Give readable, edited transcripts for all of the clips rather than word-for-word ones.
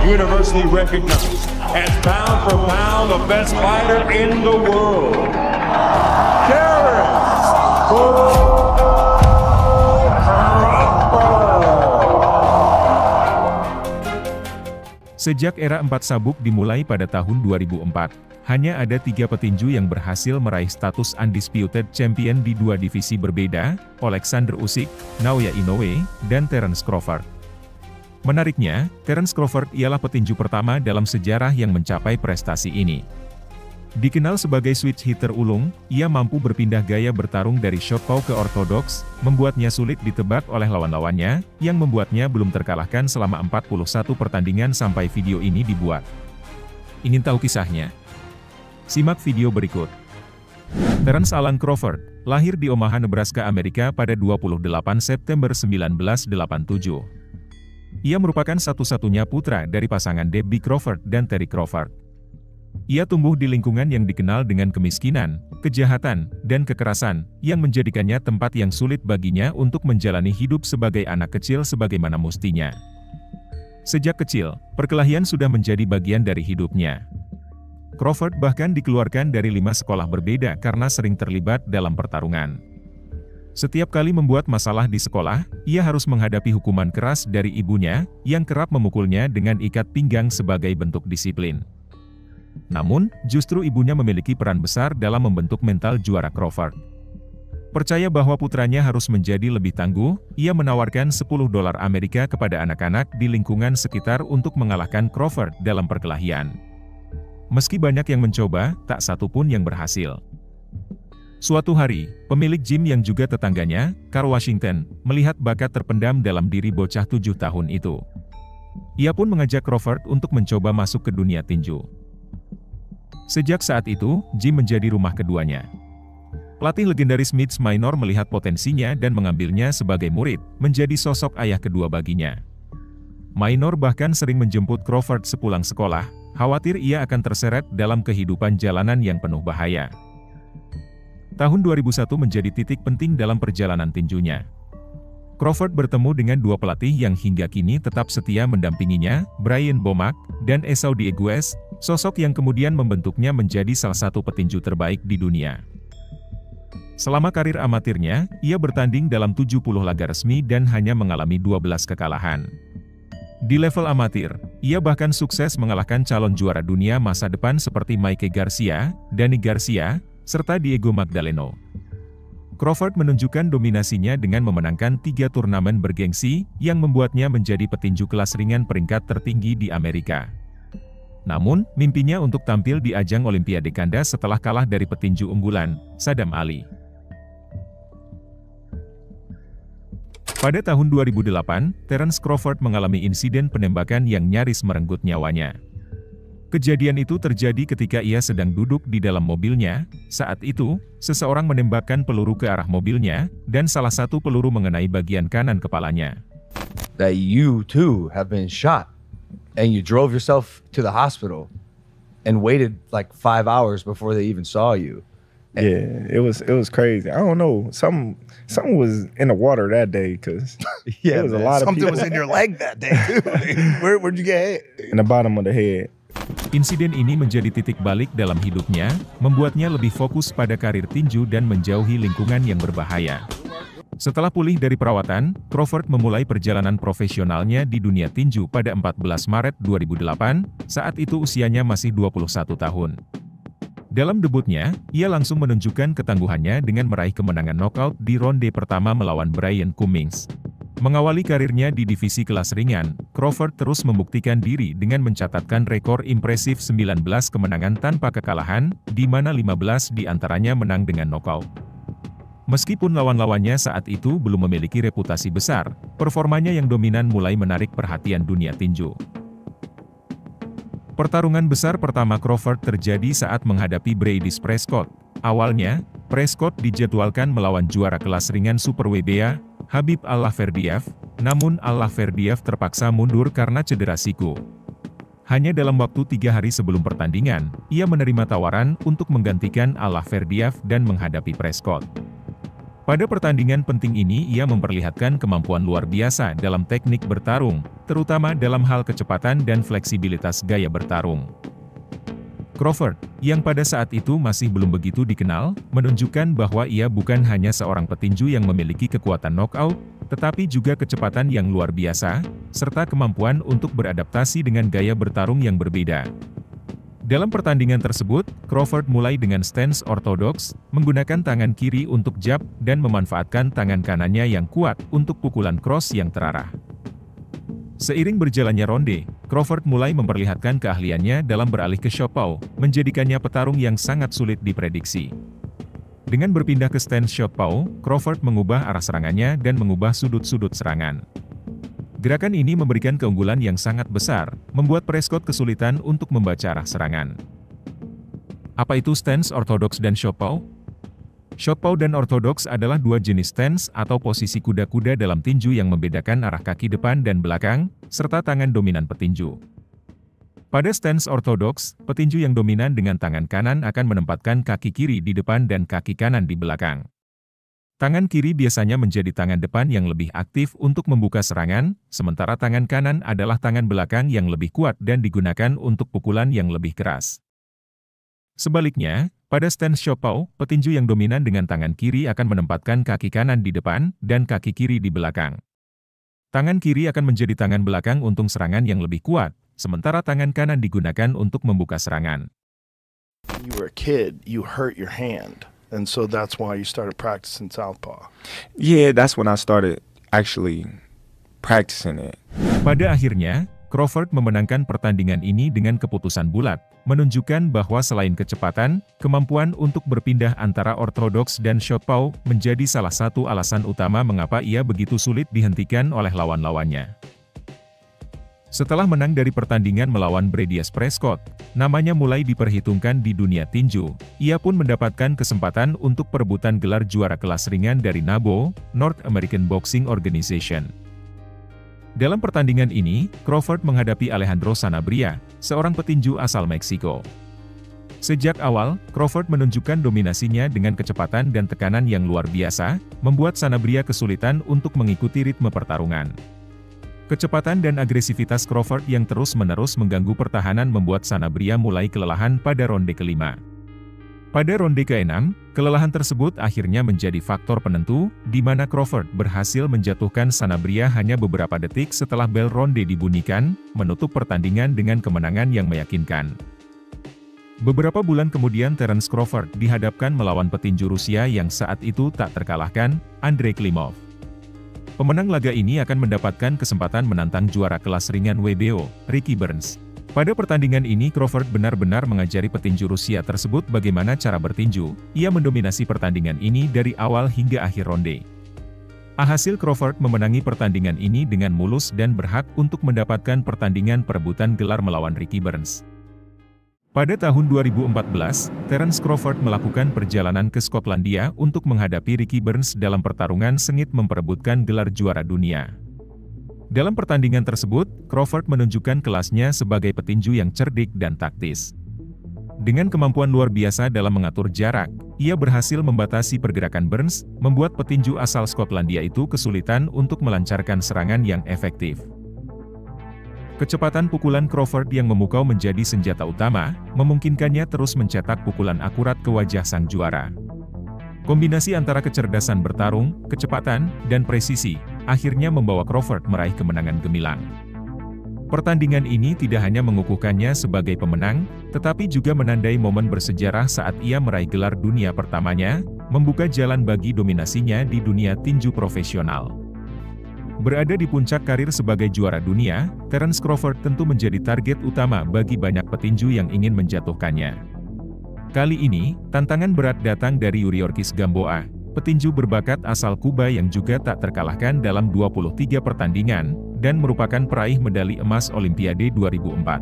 universally recognized as pound for pound the best fighter in the world, Terrence Crawford. Sejak era 4 sabuk dimulai pada tahun 2004, hanya ada 3 petinju yang berhasil meraih status undisputed champion di 2 divisi berbeda, Alexander Usyk, Naoya Inoue, dan Terrence Crawford. Menariknya, Terrence Crawford ialah petinju pertama dalam sejarah yang mencapai prestasi ini. Dikenal sebagai switch hitter ulung, ia mampu berpindah gaya bertarung dari southpaw ke orthodox, membuatnya sulit ditebak oleh lawan-lawannya, yang membuatnya belum terkalahkan selama 41 pertandingan sampai video ini dibuat. Ingin tahu kisahnya? Simak video berikut. Terrence Alan Crawford, lahir di Omaha, Nebraska, Amerika pada 28 September 1987. Ia merupakan satu-satunya putra dari pasangan Debbie Crawford dan Terry Crawford. Ia tumbuh di lingkungan yang dikenal dengan kemiskinan, kejahatan, dan kekerasan, yang menjadikannya tempat yang sulit baginya untuk menjalani hidup sebagai anak kecil sebagaimana mestinya. Sejak kecil, perkelahian sudah menjadi bagian dari hidupnya. Crawford bahkan dikeluarkan dari 5 sekolah berbeda karena sering terlibat dalam pertarungan. Setiap kali membuat masalah di sekolah, ia harus menghadapi hukuman keras dari ibunya, yang kerap memukulnya dengan ikat pinggang sebagai bentuk disiplin. Namun, justru ibunya memiliki peran besar dalam membentuk mental juara Crawford. Percaya bahwa putranya harus menjadi lebih tangguh, ia menawarkan $10 Amerika kepada anak-anak di lingkungan sekitar untuk mengalahkan Crawford dalam perkelahian. Meski banyak yang mencoba, tak satu pun yang berhasil. Suatu hari, pemilik gym yang juga tetangganya, Carl Washington, melihat bakat terpendam dalam diri bocah 7 tahun itu. Ia pun mengajak Crawford untuk mencoba masuk ke dunia tinju. Sejak saat itu, gym menjadi rumah keduanya. Pelatih legendaris Mitch Minor melihat potensinya dan mengambilnya sebagai murid, menjadi sosok ayah kedua baginya. Minor bahkan sering menjemput Crawford sepulang sekolah, khawatir ia akan terseret dalam kehidupan jalanan yang penuh bahaya. Tahun 2001 menjadi titik penting dalam perjalanan tinjunya. Crawford bertemu dengan 2 pelatih yang hingga kini tetap setia mendampinginya, Brian Bomack dan Esau Dieguez, sosok yang kemudian membentuknya menjadi salah satu petinju terbaik di dunia. Selama karir amatirnya, ia bertanding dalam 70 laga resmi dan hanya mengalami 12 kekalahan. Di level amatir, ia bahkan sukses mengalahkan calon juara dunia masa depan seperti Mike Garcia, Danny Garcia, serta Diego Magdaleno. Crawford menunjukkan dominasinya dengan memenangkan 3 turnamen bergengsi, yang membuatnya menjadi petinju kelas ringan peringkat tertinggi di Amerika. Namun, mimpinya untuk tampil di ajang Olimpiade kandas setelah kalah dari petinju unggulan, Saddam Ali. Pada tahun 2008, Terrence Crawford mengalami insiden penembakan yang nyaris merenggut nyawanya. Kejadian itu terjadi ketika ia sedang duduk di dalam mobilnya. Saat itu, seseorang menembakkan peluru ke arah mobilnya, dan salah satu peluru mengenai bagian kanan kepalanya. That you too have been shot, and you drove yourself to the hospital, and waited like 5 hours before they even saw you. Yeah, it was crazy. I don't know, something was in the water that day, because Yeah, there was a man. lot of Something people was in your leg that day too. Where'd you get hit? in the bottom of the head. Insiden ini menjadi titik balik dalam hidupnya, membuatnya lebih fokus pada karir tinju dan menjauhi lingkungan yang berbahaya. Setelah pulih dari perawatan, Crawford memulai perjalanan profesionalnya di dunia tinju pada 14 Maret 2008, saat itu usianya masih 21 tahun. Dalam debutnya, ia langsung menunjukkan ketangguhannya dengan meraih kemenangan knockout di ronde pertama melawan Brian Cummings. Mengawali karirnya di divisi kelas ringan, Crawford terus membuktikan diri dengan mencatatkan rekor impresif 19 kemenangan tanpa kekalahan, di mana 15 diantaranya menang dengan knockout. Meskipun lawan-lawannya saat itu belum memiliki reputasi besar, performanya yang dominan mulai menarik perhatian dunia tinju. Pertarungan besar pertama Crawford terjadi saat menghadapi Brady Prescott. Awalnya, Prescott dijadwalkan melawan juara kelas ringan Super WBA, Khabib Al-Ferdiev, namun Al-Ferdiev terpaksa mundur karena cedera siku. Hanya dalam waktu 3 hari sebelum pertandingan, ia menerima tawaran untuk menggantikan Al-Ferdiev dan menghadapi Prescott. Pada pertandingan penting ini ia memperlihatkan kemampuan luar biasa dalam teknik bertarung, terutama dalam hal kecepatan dan fleksibilitas gaya bertarung. Crawford, yang pada saat itu masih belum begitu dikenal, menunjukkan bahwa ia bukan hanya seorang petinju yang memiliki kekuatan knockout, tetapi juga kecepatan yang luar biasa, serta kemampuan untuk beradaptasi dengan gaya bertarung yang berbeda. Dalam pertandingan tersebut, Crawford mulai dengan stance ortodoks, menggunakan tangan kiri untuk jab dan memanfaatkan tangan kanannya yang kuat untuk pukulan cross yang terarah. Seiring berjalannya ronde, Crawford mulai memperlihatkan keahliannya dalam beralih ke southpaw, menjadikannya petarung yang sangat sulit diprediksi. Dengan berpindah ke stance southpaw, Crawford mengubah arah serangannya dan mengubah sudut-sudut serangan. Gerakan ini memberikan keunggulan yang sangat besar, membuat Prescott kesulitan untuk membaca arah serangan. Apa itu stance ortodoks dan southpaw? Southpaw dan ortodoks adalah dua jenis stance atau posisi kuda-kuda dalam tinju yang membedakan arah kaki depan dan belakang, serta tangan dominan petinju. Pada stance ortodoks, petinju yang dominan dengan tangan kanan akan menempatkan kaki kiri di depan dan kaki kanan di belakang. Tangan kiri biasanya menjadi tangan depan yang lebih aktif untuk membuka serangan, sementara tangan kanan adalah tangan belakang yang lebih kuat dan digunakan untuk pukulan yang lebih keras. Sebaliknya, pada stance southpaw, petinju yang dominan dengan tangan kiri akan menempatkan kaki kanan di depan dan kaki kiri di belakang. Tangan kiri akan menjadi tangan belakang untuk serangan yang lebih kuat, sementara tangan kanan digunakan untuk membuka serangan. You were a kid, you hurt your hand, and so that's why you started practicing southpaw. Yeah, that's when I started actually practicing it. Pada akhirnya, Crawford memenangkan pertandingan ini dengan keputusan bulat, menunjukkan bahwa selain kecepatan, kemampuan untuk berpindah antara ortodoks dan southpaw menjadi salah satu alasan utama mengapa ia begitu sulit dihentikan oleh lawan-lawannya. Setelah menang dari pertandingan melawan Bradius Prescott, namanya mulai diperhitungkan di dunia tinju. Ia pun mendapatkan kesempatan untuk perebutan gelar juara kelas ringan dari NABO, North American Boxing Organization. Dalam pertandingan ini, Crawford menghadapi Alejandro Sanabria, seorang petinju asal Meksiko. Sejak awal, Crawford menunjukkan dominasinya dengan kecepatan dan tekanan yang luar biasa, membuat Sanabria kesulitan untuk mengikuti ritme pertarungan. Kecepatan dan agresivitas Crawford yang terus-menerus mengganggu pertahanan membuat Sanabria mulai kelelahan pada ronde kelima. Pada ronde ke-6, kelelahan tersebut akhirnya menjadi faktor penentu, di mana Crawford berhasil menjatuhkan Sanabria hanya beberapa detik setelah bel ronde dibunyikan, menutup pertandingan dengan kemenangan yang meyakinkan. Beberapa bulan kemudian Terence Crawford dihadapkan melawan petinju Rusia yang saat itu tak terkalahkan, Andrei Klimov. Pemenang laga ini akan mendapatkan kesempatan menantang juara kelas ringan WBO, Ricky Burns. Pada pertandingan ini Crawford benar-benar mengajari petinju Rusia tersebut bagaimana cara bertinju. Ia mendominasi pertandingan ini dari awal hingga akhir ronde. Alhasil Crawford memenangi pertandingan ini dengan mulus dan berhak untuk mendapatkan pertandingan perebutan gelar melawan Ricky Burns. Pada tahun 2014, Terence Crawford melakukan perjalanan ke Skotlandia untuk menghadapi Ricky Burns dalam pertarungan sengit memperebutkan gelar juara dunia. Dalam pertandingan tersebut, Crawford menunjukkan kelasnya sebagai petinju yang cerdik dan taktis. Dengan kemampuan luar biasa dalam mengatur jarak, ia berhasil membatasi pergerakan Burns, membuat petinju asal Skotlandia itu kesulitan untuk melancarkan serangan yang efektif. Kecepatan pukulan Crawford yang memukau menjadi senjata utama, memungkinkannya terus mencetak pukulan akurat ke wajah sang juara. Kombinasi antara kecerdasan bertarung, kecepatan, dan presisi, akhirnya membawa Crawford meraih kemenangan gemilang. Pertandingan ini tidak hanya mengukuhkannya sebagai pemenang, tetapi juga menandai momen bersejarah saat ia meraih gelar dunia pertamanya, membuka jalan bagi dominasinya di dunia tinju profesional. Berada di puncak karir sebagai juara dunia, Terence Crawford tentu menjadi target utama bagi banyak petinju yang ingin menjatuhkannya. Kali ini, tantangan berat datang dari Yuriorkis Gamboa, petinju berbakat asal Kuba yang juga tak terkalahkan dalam 23 pertandingan, dan merupakan peraih medali emas Olimpiade 2004.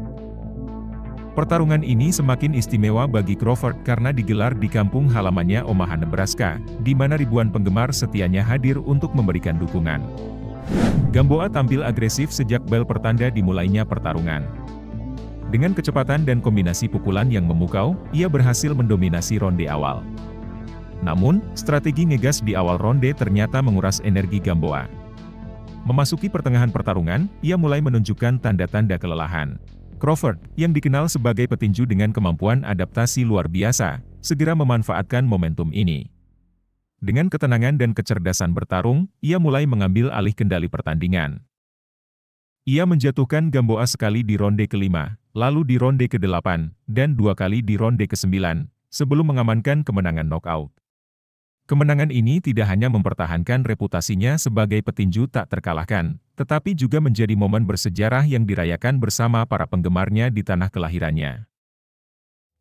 Pertarungan ini semakin istimewa bagi Crawford karena digelar di kampung halamannya Omaha, Nebraska, di mana ribuan penggemar setianya hadir untuk memberikan dukungan. Gamboa tampil agresif sejak bel pertanda dimulainya pertarungan. Dengan kecepatan dan kombinasi pukulan yang memukau, ia berhasil mendominasi ronde awal. Namun, strategi ngegas di awal ronde ternyata menguras energi Gamboa. Memasuki pertengahan pertarungan, ia mulai menunjukkan tanda-tanda kelelahan. Crawford, yang dikenal sebagai petinju dengan kemampuan adaptasi luar biasa, segera memanfaatkan momentum ini. Dengan ketenangan dan kecerdasan bertarung, ia mulai mengambil alih kendali pertandingan. Ia menjatuhkan Gamboa sekali di ronde ke-5, lalu di ronde ke-8, dan 2 kali di ronde ke-9, sebelum mengamankan kemenangan knockout. Kemenangan ini tidak hanya mempertahankan reputasinya sebagai petinju tak terkalahkan, tetapi juga menjadi momen bersejarah yang dirayakan bersama para penggemarnya di tanah kelahirannya.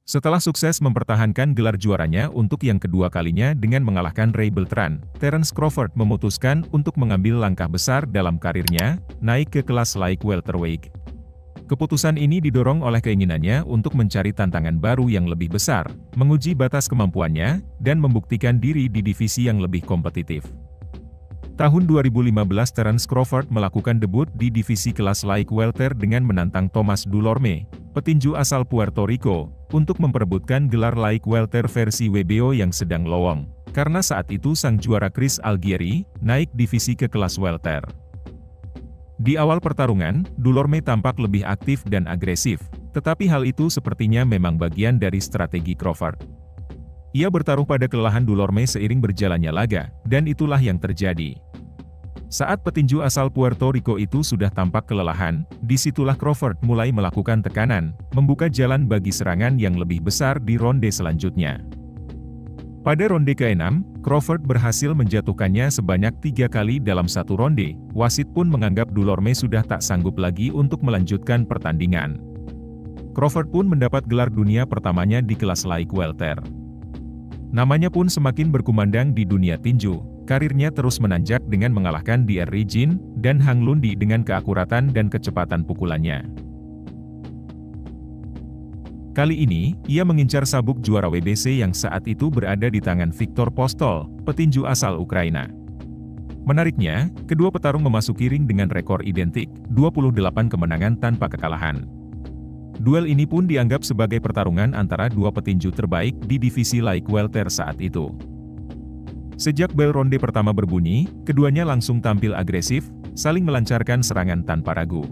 Setelah sukses mempertahankan gelar juaranya untuk yang kedua kalinya dengan mengalahkan Ray Beltran, Terence Crawford memutuskan untuk mengambil langkah besar dalam karirnya, naik ke kelas light welterweight. Keputusan ini didorong oleh keinginannya untuk mencari tantangan baru yang lebih besar, menguji batas kemampuannya, dan membuktikan diri di divisi yang lebih kompetitif. Tahun 2015 Terence Crawford melakukan debut di divisi kelas light welter dengan menantang Thomas Dulorme, petinju asal Puerto Rico, untuk memperebutkan gelar light welter versi WBO yang sedang lowong, karena saat itu sang juara Chris Algieri naik divisi ke kelas welter. Di awal pertarungan, Dulorme tampak lebih aktif dan agresif, tetapi hal itu sepertinya memang bagian dari strategi Crawford. Ia bertaruh pada kelelahan Dulorme seiring berjalannya laga, dan itulah yang terjadi. Saat petinju asal Puerto Rico itu sudah tampak kelelahan, disitulah Crawford mulai melakukan tekanan, membuka jalan bagi serangan yang lebih besar di ronde selanjutnya. Pada ronde ke-6, Crawford berhasil menjatuhkannya sebanyak 3 kali dalam satu ronde. Wasit pun menganggap Dulorme sudah tak sanggup lagi untuk melanjutkan pertandingan. Crawford pun mendapat gelar dunia pertamanya di kelas light welter. Namanya pun semakin berkumandang di dunia tinju. Karirnya terus menanjak dengan mengalahkan Dierry Jin dan Hang Lundi dengan keakuratan dan kecepatan pukulannya. Kali ini, ia mengincar sabuk juara WBC yang saat itu berada di tangan Viktor Postol, petinju asal Ukraina. Menariknya, kedua petarung memasuki ring dengan rekor identik, 28 kemenangan tanpa kekalahan. Duel ini pun dianggap sebagai pertarungan antara dua petinju terbaik di divisi light welter saat itu. Sejak bel ronde pertama berbunyi, keduanya langsung tampil agresif, saling melancarkan serangan tanpa ragu.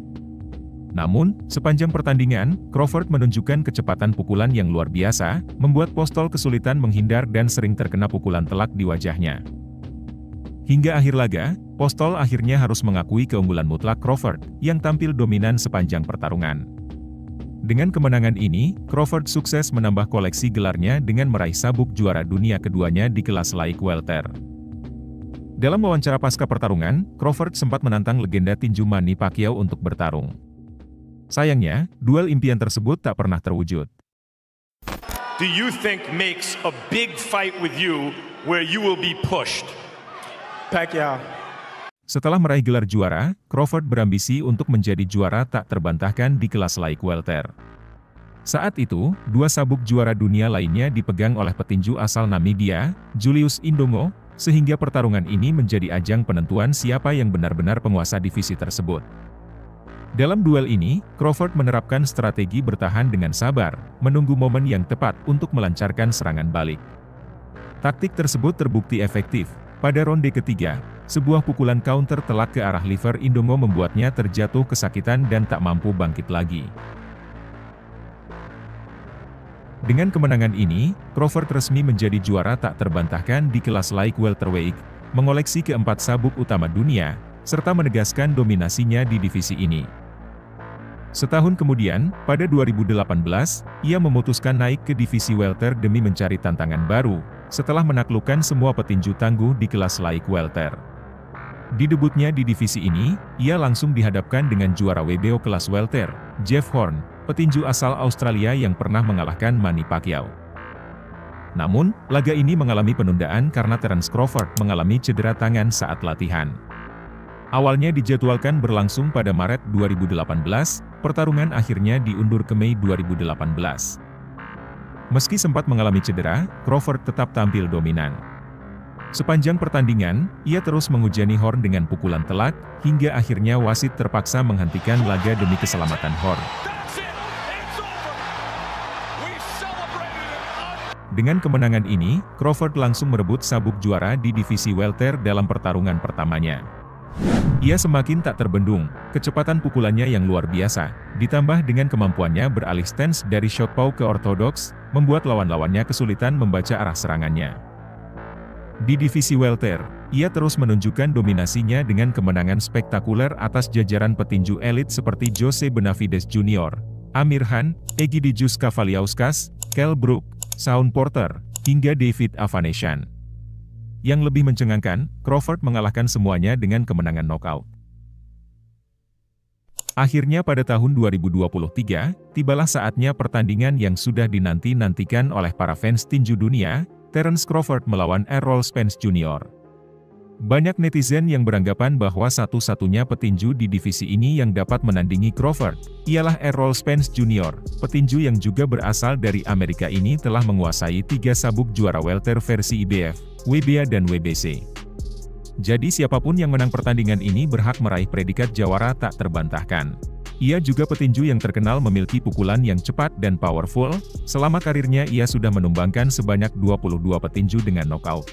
Namun, sepanjang pertandingan, Crawford menunjukkan kecepatan pukulan yang luar biasa, membuat Postol kesulitan menghindar dan sering terkena pukulan telak di wajahnya. Hingga akhir laga, Postol akhirnya harus mengakui keunggulan mutlak Crawford, yang tampil dominan sepanjang pertarungan. Dengan kemenangan ini, Crawford sukses menambah koleksi gelarnya dengan meraih sabuk juara dunia keduanya di kelas light welter. Dalam wawancara pasca pertarungan, Crawford sempat menantang legenda tinju Manny Pacquiao untuk bertarung. Sayangnya, duel impian tersebut tak pernah terwujud. Do you think makes a big fight with you where you will be pushed? Pacquiao. Setelah meraih gelar juara, Crawford berambisi untuk menjadi juara tak terbantahkan di kelas light welter. Saat itu, dua sabuk juara dunia lainnya dipegang oleh petinju asal Namibia, Julius Indongo, sehingga pertarungan ini menjadi ajang penentuan siapa yang benar-benar penguasa divisi tersebut. Dalam duel ini, Crawford menerapkan strategi bertahan dengan sabar, menunggu momen yang tepat untuk melancarkan serangan balik. Taktik tersebut terbukti efektif. Pada ronde ketiga, sebuah pukulan counter telak ke arah liver Indongo membuatnya terjatuh kesakitan dan tak mampu bangkit lagi. Dengan kemenangan ini, Crawford resmi menjadi juara tak terbantahkan di kelas light welterweight, mengoleksi keempat sabuk utama dunia, serta menegaskan dominasinya di divisi ini. Setahun kemudian, pada 2018, ia memutuskan naik ke divisi welter demi mencari tantangan baru, setelah menaklukkan semua petinju tangguh di kelas light welter. Di debutnya di divisi ini, ia langsung dihadapkan dengan juara WBO kelas welter, Jeff Horn, petinju asal Australia yang pernah mengalahkan Manny Pacquiao. Namun, laga ini mengalami penundaan karena Terence Crawford mengalami cedera tangan saat latihan. Awalnya dijadwalkan berlangsung pada Maret 2018, pertarungan akhirnya diundur ke Mei 2018. Meski sempat mengalami cedera, Crawford tetap tampil dominan. Sepanjang pertandingan, ia terus menghujani Horn dengan pukulan telak, hingga akhirnya wasit terpaksa menghentikan laga demi keselamatan Horn. Dengan kemenangan ini, Crawford langsung merebut sabuk juara di divisi welter dalam pertarungan pertamanya. Ia semakin tak terbendung, kecepatan pukulannya yang luar biasa, ditambah dengan kemampuannya beralih stance dari southpaw ke orthodox, membuat lawan-lawannya kesulitan membaca arah serangannya. Di divisi welter, ia terus menunjukkan dominasinya dengan kemenangan spektakuler atas jajaran petinju elit seperti Jose Benavides Jr., Amir Khan, Egidijus Cavaliauskas, Kell Brook, Shawn Porter, hingga David Avanesyan. Yang lebih mencengangkan, Crawford mengalahkan semuanya dengan kemenangan knockout. Akhirnya pada tahun 2023, tibalah saatnya pertandingan yang sudah dinanti-nantikan oleh para fans tinju dunia, Terence Crawford melawan Errol Spence Jr. Banyak netizen yang beranggapan bahwa satu-satunya petinju di divisi ini yang dapat menandingi Crawford, ialah Errol Spence Jr. Petinju yang juga berasal dari Amerika ini telah menguasai 3 sabuk juara welter versi IBF, WBA dan WBC. Jadi siapapun yang menang pertandingan ini berhak meraih predikat jawara tak terbantahkan. Ia juga petinju yang terkenal memiliki pukulan yang cepat dan powerful, selama karirnya ia sudah menumbangkan sebanyak 22 petinju dengan knockout.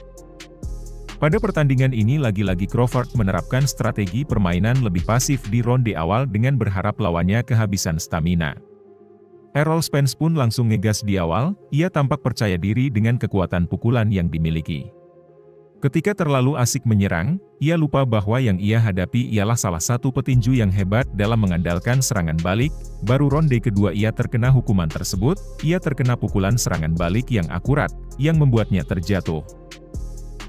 Pada pertandingan ini lagi-lagi Crawford menerapkan strategi permainan lebih pasif di ronde awal dengan berharap lawannya kehabisan stamina. Errol Spence pun langsung ngegas di awal, ia tampak percaya diri dengan kekuatan pukulan yang dimiliki. Ketika terlalu asik menyerang, ia lupa bahwa yang ia hadapi ialah salah satu petinju yang hebat dalam mengandalkan serangan balik. Baru ronde kedua ia terkena hukuman tersebut, ia terkena pukulan serangan balik yang akurat, yang membuatnya terjatuh.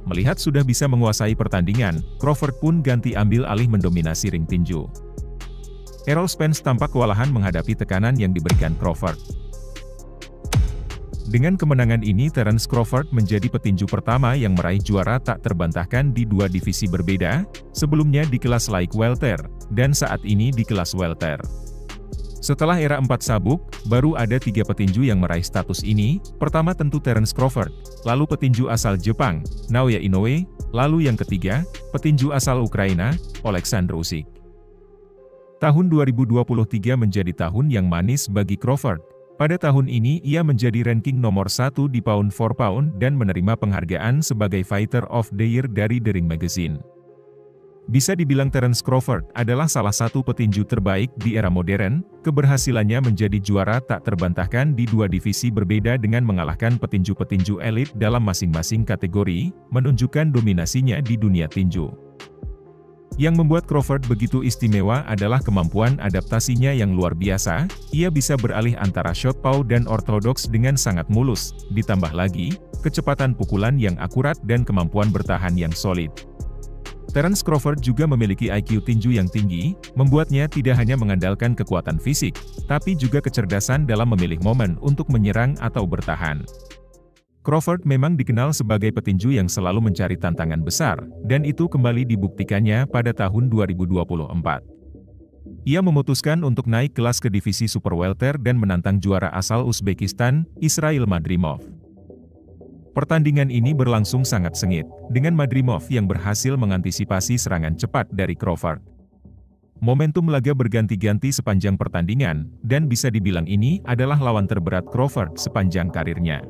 Melihat sudah bisa menguasai pertandingan, Crawford pun ganti ambil alih mendominasi ring tinju. Errol Spence tampak kewalahan menghadapi tekanan yang diberikan Crawford. Dengan kemenangan ini Terence Crawford menjadi petinju pertama yang meraih juara tak terbantahkan di 2 divisi berbeda, sebelumnya di kelas light welter, dan saat ini di kelas welter. Setelah era 4 sabuk, baru ada 3 petinju yang meraih status ini, pertama tentu Terence Crawford, lalu petinju asal Jepang, Naoya Inoue, lalu yang ketiga, petinju asal Ukraina, Oleksandr Usyk. Tahun 2023 menjadi tahun yang manis bagi Crawford. Pada tahun ini ia menjadi ranking nomor 1 di pound for pound dan menerima penghargaan sebagai Fighter of the Year dari The Ring Magazine. Bisa dibilang Terence Crawford adalah salah satu petinju terbaik di era modern, keberhasilannya menjadi juara tak terbantahkan di 2 divisi berbeda dengan mengalahkan petinju-petinju elit dalam masing-masing kategori, menunjukkan dominasinya di dunia tinju. Yang membuat Crawford begitu istimewa adalah kemampuan adaptasinya yang luar biasa, ia bisa beralih antara southpaw dan orthodox dengan sangat mulus, ditambah lagi, kecepatan pukulan yang akurat dan kemampuan bertahan yang solid. Terence Crawford juga memiliki IQ tinju yang tinggi, membuatnya tidak hanya mengandalkan kekuatan fisik, tapi juga kecerdasan dalam memilih momen untuk menyerang atau bertahan. Crawford memang dikenal sebagai petinju yang selalu mencari tantangan besar, dan itu kembali dibuktikannya pada tahun 2024. Ia memutuskan untuk naik kelas ke divisi super welter dan menantang juara asal Uzbekistan, Israil Madrimov. Pertandingan ini berlangsung sangat sengit, dengan Madrimov yang berhasil mengantisipasi serangan cepat dari Crawford. Momentum laga berganti-ganti sepanjang pertandingan, dan bisa dibilang ini adalah lawan terberat Crawford sepanjang karirnya.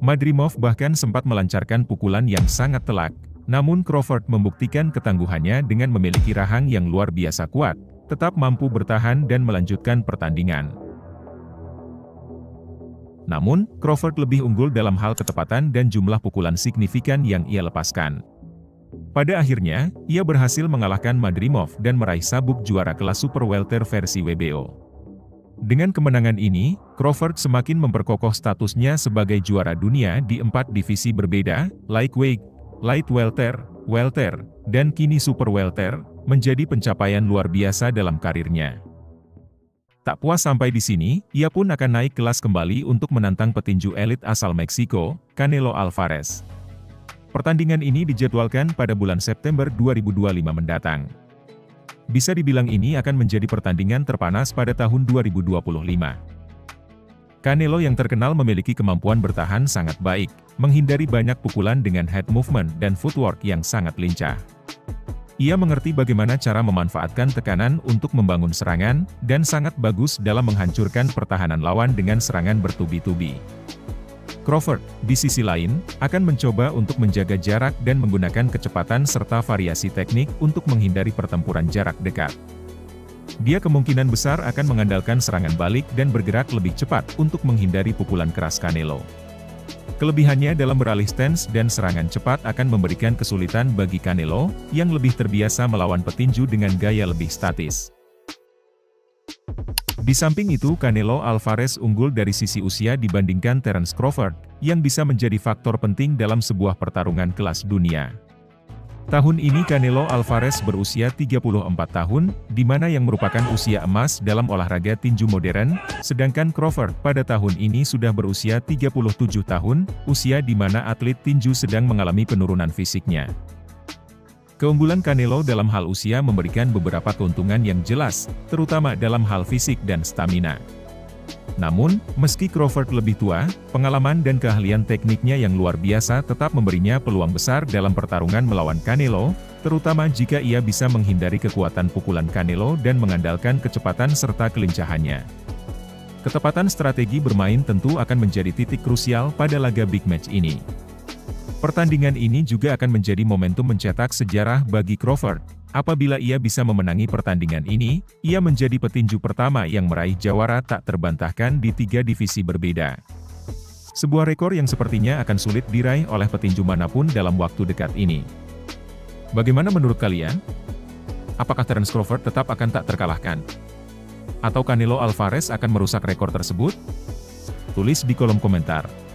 Madrimov bahkan sempat melancarkan pukulan yang sangat telak, namun Crawford membuktikan ketangguhannya dengan memiliki rahang yang luar biasa kuat, tetap mampu bertahan dan melanjutkan pertandingan. Namun, Crawford lebih unggul dalam hal ketepatan dan jumlah pukulan signifikan yang ia lepaskan. Pada akhirnya, ia berhasil mengalahkan Madrimov dan meraih sabuk juara kelas super welter versi WBO. Dengan kemenangan ini, Crawford semakin memperkokoh statusnya sebagai juara dunia di 4 divisi berbeda, lightweight, light welter, welter, dan kini super welter, menjadi pencapaian luar biasa dalam karirnya. Tak puas sampai di sini, ia pun akan naik kelas kembali untuk menantang petinju elit asal Meksiko, Canelo Alvarez. Pertandingan ini dijadwalkan pada bulan September 2025 mendatang. Bisa dibilang ini akan menjadi pertandingan terpanas pada tahun 2025. Canelo yang terkenal memiliki kemampuan bertahan sangat baik, menghindari banyak pukulan dengan head movement dan footwork yang sangat lincah. Ia mengerti bagaimana cara memanfaatkan tekanan untuk membangun serangan, dan sangat bagus dalam menghancurkan pertahanan lawan dengan serangan bertubi-tubi. Crawford, di sisi lain, akan mencoba untuk menjaga jarak dan menggunakan kecepatan serta variasi teknik untuk menghindari pertempuran jarak dekat. Dia kemungkinan besar akan mengandalkan serangan balik dan bergerak lebih cepat untuk menghindari pukulan keras Canelo. Kelebihannya dalam beralih stance dan serangan cepat akan memberikan kesulitan bagi Canelo, yang lebih terbiasa melawan petinju dengan gaya lebih statis. Di samping itu, Canelo Alvarez unggul dari sisi usia dibandingkan Terence Crawford, yang bisa menjadi faktor penting dalam sebuah pertarungan kelas dunia. Tahun ini Canelo Alvarez berusia 34 tahun, di mana yang merupakan usia emas dalam olahraga tinju modern, sedangkan Crawford pada tahun ini sudah berusia 37 tahun, usia di mana atlet tinju sedang mengalami penurunan fisiknya. Keunggulan Canelo dalam hal usia memberikan beberapa keuntungan yang jelas, terutama dalam hal fisik dan stamina. Namun, meski Crawford lebih tua, pengalaman dan keahlian tekniknya yang luar biasa tetap memberinya peluang besar dalam pertarungan melawan Canelo, terutama jika ia bisa menghindari kekuatan pukulan Canelo dan mengandalkan kecepatan serta kelincahannya. Ketepatan strategi bermain tentu akan menjadi titik krusial pada laga big match ini. Pertandingan ini juga akan menjadi momentum mencetak sejarah bagi Crawford. Apabila ia bisa memenangi pertandingan ini, ia menjadi petinju pertama yang meraih jawara tak terbantahkan di 3 divisi berbeda. Sebuah rekor yang sepertinya akan sulit diraih oleh petinju manapun dalam waktu dekat ini. Bagaimana menurut kalian? Apakah Terence Crawford tetap akan tak terkalahkan? Atau Canelo Alvarez akan merusak rekor tersebut? Tulis di kolom komentar.